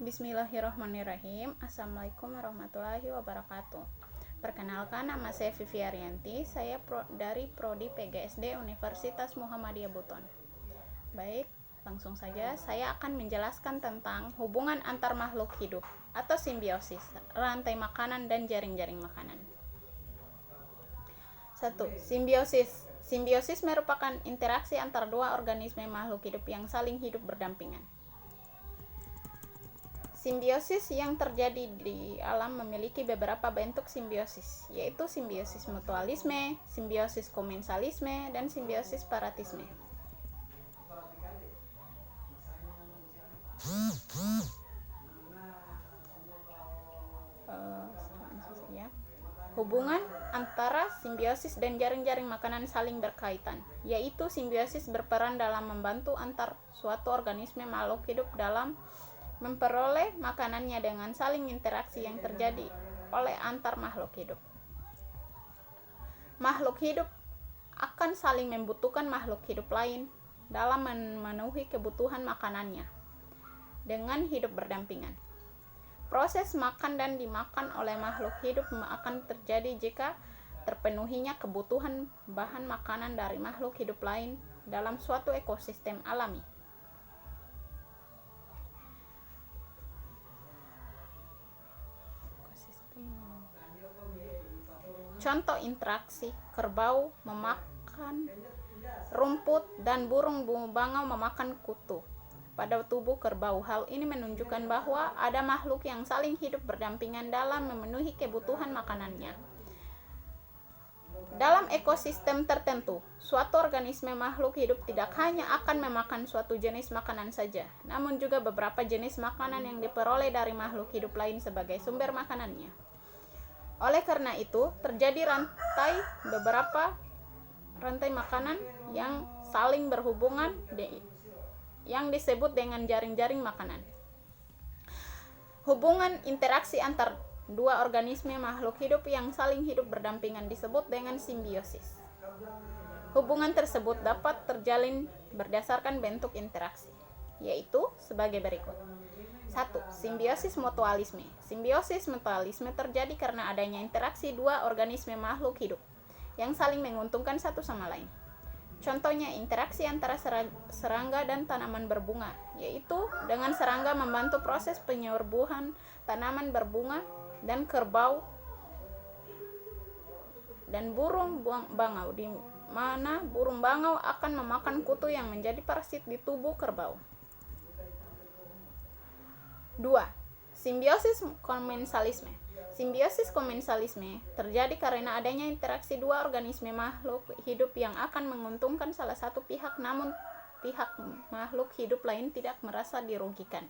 Bismillahirrahmanirrahim. Assalamualaikum warahmatullahi wabarakatuh. Perkenalkan, nama saya Vivi Arianti. Saya dari Prodi PGSD Universitas Muhammadiyah Buton. Baik, langsung saja saya akan menjelaskan tentang hubungan antar makhluk hidup atau simbiosis, rantai makanan dan jaring-jaring makanan. 1. Simbiosis. Simbiosis merupakan interaksi antar dua organisme makhluk hidup yang saling hidup berdampingan. Simbiosis yang terjadi di alam memiliki beberapa bentuk simbiosis, yaitu simbiosis mutualisme, simbiosis komensalisme, dan simbiosis paratisme. Hubungan antara simbiosis dan jaring-jaring makanan saling berkaitan, yaitu simbiosis berperan dalam membantu antar suatu organisme makhluk hidup dalam memperoleh makanannya dengan saling interaksi yang terjadi oleh antar makhluk hidup. Makhluk hidup akan saling membutuhkan makhluk hidup lain dalam memenuhi kebutuhan makanannya dengan hidup berdampingan. Proses makan dan dimakan oleh makhluk hidup akan terjadi jika terpenuhinya kebutuhan bahan makanan dari makhluk hidup lain dalam suatu ekosistem alami. Contoh interaksi: kerbau memakan rumput dan burung bangau memakan kutu pada tubuh kerbau. Hal ini menunjukkan bahwa ada makhluk yang saling hidup berdampingan dalam memenuhi kebutuhan makanannya. Dalam ekosistem tertentu, suatu organisme makhluk hidup tidak hanya akan memakan suatu jenis makanan saja, namun juga beberapa jenis makanan yang diperoleh dari makhluk hidup lain sebagai sumber makanannya. Oleh karena itu, terjadi beberapa rantai makanan yang saling berhubungan yang disebut dengan jaring-jaring makanan. Hubungan interaksi antar dua organisme makhluk hidup yang saling hidup berdampingan disebut dengan simbiosis. Hubungan tersebut dapat terjalin berdasarkan bentuk interaksi, yaitu sebagai berikut. 1. Simbiosis mutualisme. Simbiosis mutualisme terjadi karena adanya interaksi dua organisme makhluk hidup yang saling menguntungkan satu sama lain. Contohnya interaksi antara serangga dan tanaman berbunga, yaitu dengan serangga membantu proses penyerbuhan tanaman berbunga dan kerbau dan burung bangau, di mana burung bangau akan memakan kutu yang menjadi parasit di tubuh kerbau. 2. Simbiosis komensalisme. Simbiosis komensalisme terjadi karena adanya interaksi dua organisme makhluk hidup yang akan menguntungkan salah satu pihak, namun pihak makhluk hidup lain tidak merasa dirugikan.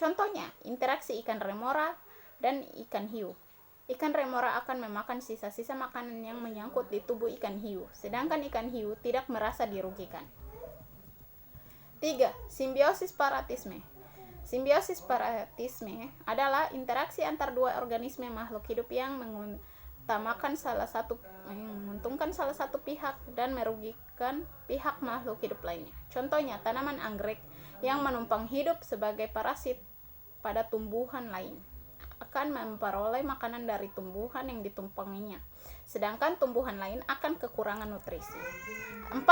Contohnya, interaksi ikan remora dan ikan hiu. Ikan remora akan memakan sisa-sisa makanan yang menyangkut di tubuh ikan hiu, sedangkan ikan hiu tidak merasa dirugikan. 3. Simbiosis paratisme. Simbiosis paratisme adalah interaksi antar dua organisme makhluk hidup yang menguntungkan salah satu pihak dan merugikan pihak makhluk hidup lainnya. Contohnya, tanaman anggrek yang menumpang hidup sebagai parasit pada tumbuhan lain akan memperoleh makanan dari tumbuhan yang ditumpanginya, sedangkan tumbuhan lain akan kekurangan nutrisi. 4.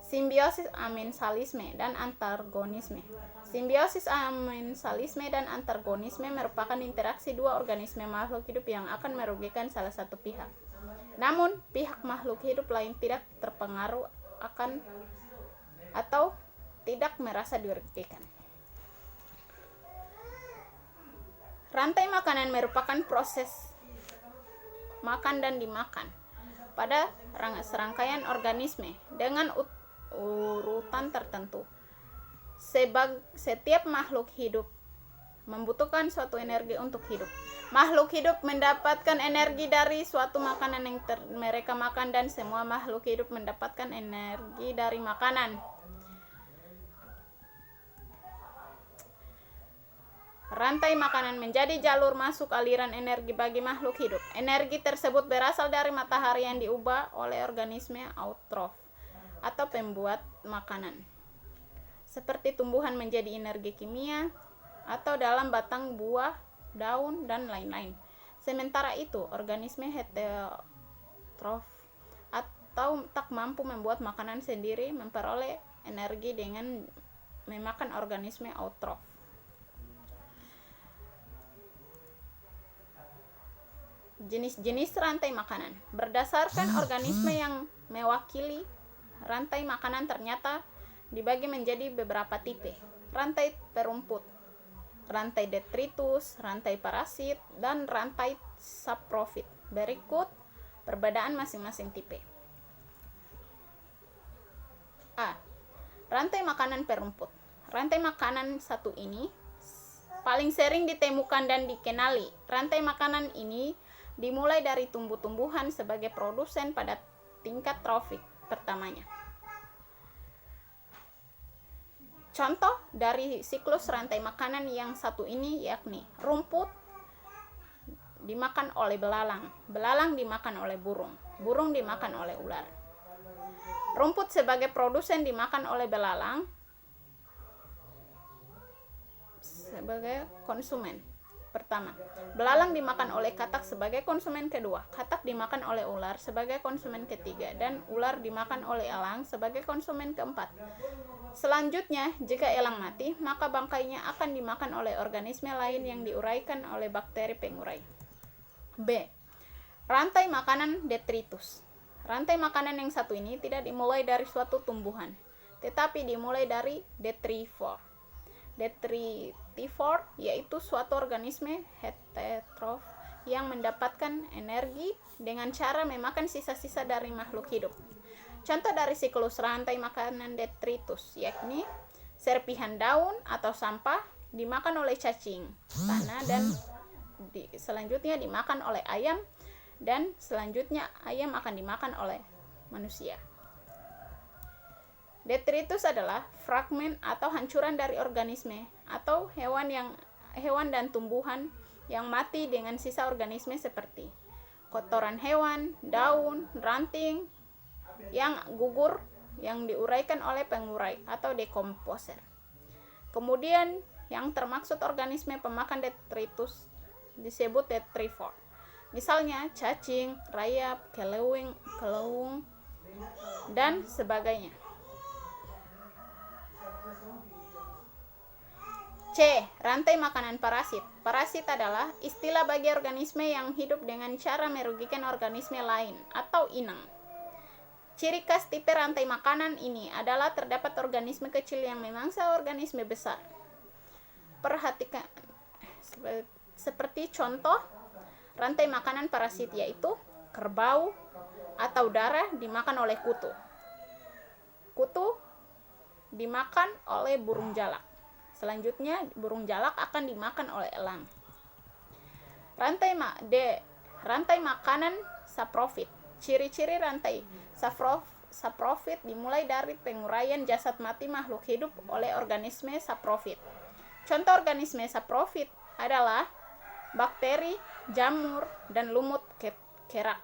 Simbiosis amensalisme dan antagonisme. Simbiosis amensalisme dan antagonisme merupakan interaksi dua organisme makhluk hidup yang akan merugikan salah satu pihak, namun pihak makhluk hidup lain tidak terpengaruh akan atau tidak merasa dirugikan. Rantai makanan merupakan proses makan dan dimakan pada serangkaian organisme dengan urutan tertentu. Setiap makhluk hidup membutuhkan suatu energi untuk hidup. Makhluk hidup mendapatkan energi dari suatu makanan yang mereka makan, dan semua makhluk hidup mendapatkan energi dari makanan. Rantai makanan menjadi jalur masuk aliran energi bagi makhluk hidup. Energi tersebut berasal dari matahari yang diubah oleh organisme autotrof atau pembuat makanan, seperti tumbuhan menjadi energi kimia atau dalam batang buah, daun, dan lain-lain. Sementara itu, organisme heterotrof atau tak mampu membuat makanan sendiri memperoleh energi dengan memakan organisme eutrof. Jenis-jenis rantai makanan. Berdasarkan organisme yang mewakili rantai makanan ternyata dibagi menjadi beberapa tipe. Rantai perumput, rantai detritus, rantai parasit, dan rantai saprofit. Berikut perbedaan masing-masing tipe. A. Rantai makanan perumput. Rantai makanan satu ini paling sering ditemukan dan dikenali. Rantai makanan ini dimulai dari tumbuh-tumbuhan sebagai produsen pada tingkat trofik pertamanya. Contoh dari siklus rantai makanan yang satu ini yakni rumput dimakan oleh belalang, belalang dimakan oleh burung, burung dimakan oleh ular. Rumput sebagai produsen dimakan oleh belalang sebagai konsumen pertama. Belalang dimakan oleh katak sebagai konsumen kedua, katak dimakan oleh ular sebagai konsumen ketiga, dan ular dimakan oleh elang sebagai konsumen keempat. Selanjutnya, jika elang mati, maka bangkainya akan dimakan oleh organisme lain yang diuraikan oleh bakteri pengurai. B. Rantai makanan detritus. Rantai makanan yang satu ini tidak dimulai dari suatu tumbuhan, tetapi dimulai dari detritivore. Detritivore yaitu suatu organisme heterotrof yang mendapatkan energi dengan cara memakan sisa-sisa dari makhluk hidup. Contoh dari siklus rantai makanan detritus yakni serpihan daun atau sampah dimakan oleh cacing tanah, dan selanjutnya dimakan oleh ayam, dan selanjutnya ayam akan dimakan oleh manusia. Detritus adalah fragmen atau hancuran dari organisme atau hewan dan tumbuhan yang mati dengan sisa organisme seperti kotoran hewan, daun, ranting yang gugur yang diuraikan oleh pengurai atau dekomposer. Kemudian yang termaksud organisme pemakan detritus disebut detrivore. Misalnya cacing, rayap, kelewing, dan sebagainya. C. Rantai makanan parasit. Parasit adalah istilah bagi organisme yang hidup dengan cara merugikan organisme lain atau inang. Ciri khas tipe rantai makanan ini adalah terdapat organisme kecil yang memangsa organisme besar. Perhatikan seperti contoh rantai makanan parasit yaitu kerbau atau darah dimakan oleh kutu. Kutu dimakan oleh burung jalak. Selanjutnya burung jalak akan dimakan oleh elang. Rantai makanan saprofit. Ciri-ciri rantai saprofit dimulai dari penguraian jasad mati makhluk hidup oleh organisme saprofit. Contoh organisme saprofit adalah bakteri, jamur, dan lumut kerak.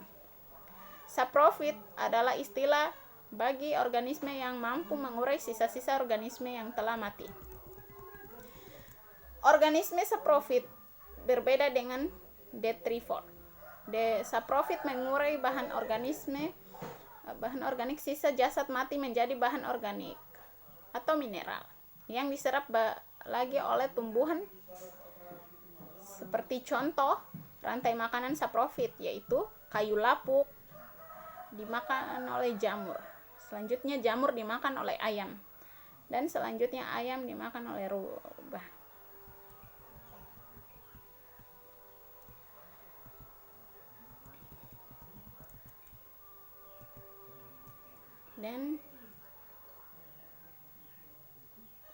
Saprofit adalah istilah bagi organisme yang mampu mengurai sisa-sisa organisme yang telah mati. Organisme saprofit berbeda dengan detrivore. Saprofit mengurai bahan organik sisa jasad mati menjadi bahan organik atau mineral yang diserap lagi oleh tumbuhan. Seperti contoh rantai makanan saprofit yaitu kayu lapuk dimakan oleh jamur. Selanjutnya jamur dimakan oleh ayam, dan selanjutnya ayam dimakan oleh rubah. Dan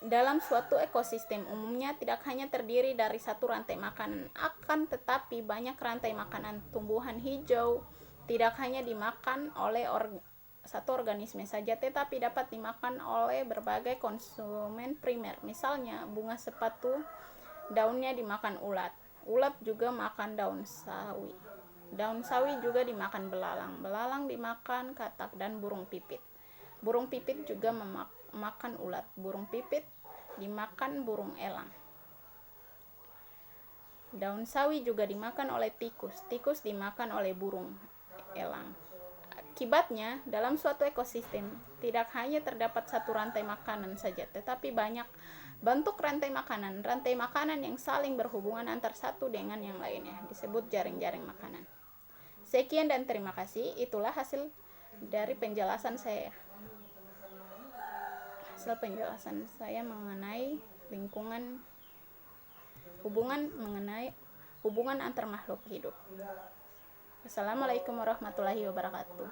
dalam suatu ekosistem umumnya tidak hanya terdiri dari satu rantai makanan, akan tetapi banyak rantai makanan. Tumbuhan hijau tidak hanya dimakan oleh satu organisme saja, tetapi dapat dimakan oleh berbagai konsumen primer. Misalnya bunga sepatu, daunnya dimakan ulat. Ulat juga makan daun sawi. Daun sawi juga dimakan belalang. Belalang dimakan katak dan burung pipit. Burung pipit juga makan ulat. Burung pipit dimakan burung elang. Daun sawi juga dimakan oleh tikus. Tikus dimakan oleh burung elang. Akibatnya, dalam suatu ekosistem tidak hanya terdapat satu rantai makanan saja, tetapi banyak bentuk rantai makanan. Rantai makanan yang saling berhubungan antar satu dengan yang lainnya disebut jaring-jaring makanan. Sekian dan terima kasih. Itulah hasil dari penjelasan saya. Hasil penjelasan saya mengenai hubungan antar makhluk hidup. Assalamualaikum warahmatullahi wabarakatuh.